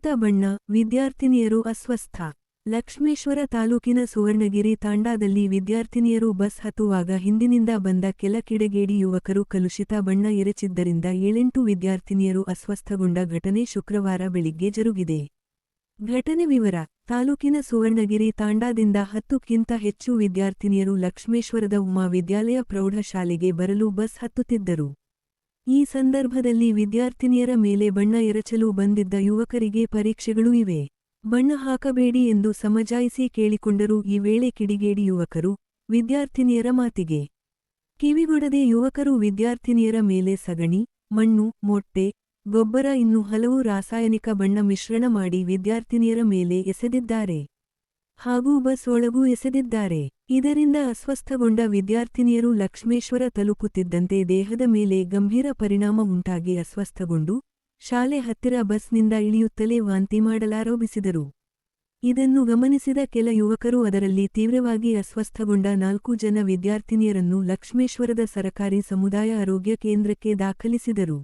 ಕಲುಷಿತ ಬಣ್ಣ, ವಿದ್ಯಾರ್ಥಿನಿಯರು ಅಸ್ವಸ್ಥ. ಲಕ್ಷ್ಮೇಶ್ವರ ತಾಲೂಕಿನ ಸುವರ್ಣಗಿರಿ ತಾಂಡಾದಲ್ಲಿ ವಿದ್ಯಾರ್ಥಿನಿಯರು ಬಸ್ ಹತ್ತುವಾಗ ಹಿಂದಿನಿಂದ ಬಂದ ಕೆಲ ಕಿಡಿಗೇಡಿ ಯುವಕರು ಕಲುಷಿತ ಬಣ್ಣ ಎರಚಿದ್ದರಿಂದ 7-8 ವಿದ್ಯಾರ್ಥಿನಿಯರು ಅಸ್ವಸ್ಥಗೊಂಡ ಘಟನೆ ಶುಕ್ರವಾರ ಬೆಳಿಗ್ಗೆ ಜರುಗಿದೆ. ಘಟನೆ ವಿವರ: ತಾಲೂಕಿನ ಸುವರ್ಣಗಿರಿ ತಾಂಡಾದಿಂದ 10ಕ್ಕಿಂತ ಹೆಚ್ಚು ವಿದ್ಯಾರ್ಥಿನಿಯರು ಲಕ್ಷ್ಮೇಶ್ವರದ ಉಮಾ ವಿದ್ಯಾಲಯ ಪ್ರೌಢಶಾಲೆಗೆ ಬರಲು ಬಸ್ ಹತ್ತುತ್ತಿದ್ದರು. ಈ ಸಂದರ್ಭದಲ್ಲಿ ವಿದ್ಯಾರ್ಥಿನಿಯರ ಮೇಲೆ ಬಣ್ಣ ಎರಚಲು ಬಂದಿದ್ದ ಯುವಕರಿಗೆ ಪರೀಕ್ಷೆಗಳು ಇವೆ, ಬಣ್ಣ ಹಾಕಬೇಡಿ ಎಂದು ಸಮಜಾಯಿಸಿ ಕೇಳಿಕೊಂಡರೂ ಈ ವೇಳೆ ಕಿಡಿಗೇಡಿ ಯುವಕರು ವಿದ್ಯಾರ್ಥಿನಿಯರ ಮಾತಿಗೆ ಕಿವಿಗೊಡದೆ ಯುವಕರು ವಿದ್ಯಾರ್ಥಿನಿಯರ ಮೇಲೆ ಸಗಣಿ, ಮಣ್ಣು, ಮೊಟ್ಟೆ, ಗೊಬ್ಬರ ಇನ್ನೂ ಹಲವು ರಾಸಾಯನಿಕ ಬಣ್ಣ ಮಿಶ್ರಣ ಮಾಡಿ ವಿದ್ಯಾರ್ಥಿನಿಯರ ಮೇಲೆ ಎಸೆದಿದ್ದಾರೆ ಹಾಗೂ ಬಸ್ ಒಳಗೂ ಎಸೆದಿದ್ದಾರೆ. ಇದರಿಂದ ಅಸ್ವಸ್ಥಗೊಂಡ ವಿದ್ಯಾರ್ಥಿನಿಯರು ಲಕ್ಷ್ಮೇಶ್ವರ ತಲುಪುತ್ತಿದ್ದಂತೆ ದೇಹದ ಮೇಲೆ ಗಂಭೀರ ಪರಿಣಾಮ ಉಂಟಾಗಿ ಅಸ್ವಸ್ಥಗೊಂಡು ಶಾಲೆ ಹತ್ತಿರ ಬಸ್ನಿಂದ ಇಳಿಯುತ್ತಲೇ ವಾಂತಿ ಮಾಡಲಾರಂಭಿಸಿದರು. ಇದನ್ನು ಗಮನಿಸಿದ ಕೆಲ ಯುವಕರು ಅದರಲ್ಲಿ ತೀವ್ರವಾಗಿ ಅಸ್ವಸ್ಥಗೊಂಡ 4 ಜನ ವಿದ್ಯಾರ್ಥಿನಿಯರನ್ನು ಲಕ್ಷ್ಮೇಶ್ವರದ ಸರಕಾರಿ ಸಮುದಾಯ ಆರೋಗ್ಯ ಕೇಂದ್ರಕ್ಕೆ ದಾಖಲಿಸಿದರು.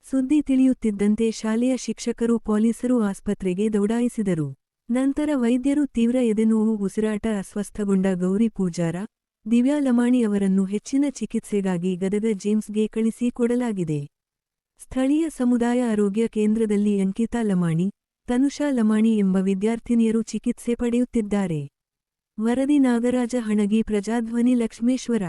ಸುದ್ದಿ ತಿಳಿಯುತ್ತಿದ್ದಂತೆ ಶಾಲೆಯ ಶಿಕ್ಷಕರು ಪೊಲೀಸರು ಆಸ್ಪತ್ರೆಗೆ ದೌಡಾಯಿಸಿದರು. ನಂತರ ವೈದ್ಯರು ತೀವ್ರ ಎದೆನೋವು, ಉಸಿರಾಟ, ಅಸ್ವಸ್ಥಗೊಂಡ ಗೌರಿ ಪೂಜಾರ, ದಿವ್ಯಾ ಲಮಾಣಿ ಅವರನ್ನು ಹೆಚ್ಚಿನ ಚಿಕಿತ್ಸೆಗಾಗಿ ಗದಗ ಜೇಮ್ಸ್ಗೆ ಕಳಿಸಿ ಕೊಡಲಾಗಿದೆ. ಸ್ಥಳೀಯ ಸಮುದಾಯ ಆರೋಗ್ಯ ಕೇಂದ್ರದಲ್ಲಿ ಅಂಕಿತಾ ಲಮಾಣಿ, ತನುಷಾ ಲಮಾಣಿ ಎಂಬ ವಿದ್ಯಾರ್ಥಿನಿಯರು ಚಿಕಿತ್ಸೆ ಪಡೆಯುತ್ತಿದ್ದಾರೆ. ವರದಿ: ನಾಗರಾಜ ಹಣಗಿ, ಪ್ರಜಾಧ್ವನಿ, ಲಕ್ಷ್ಮೇಶ್ವರ.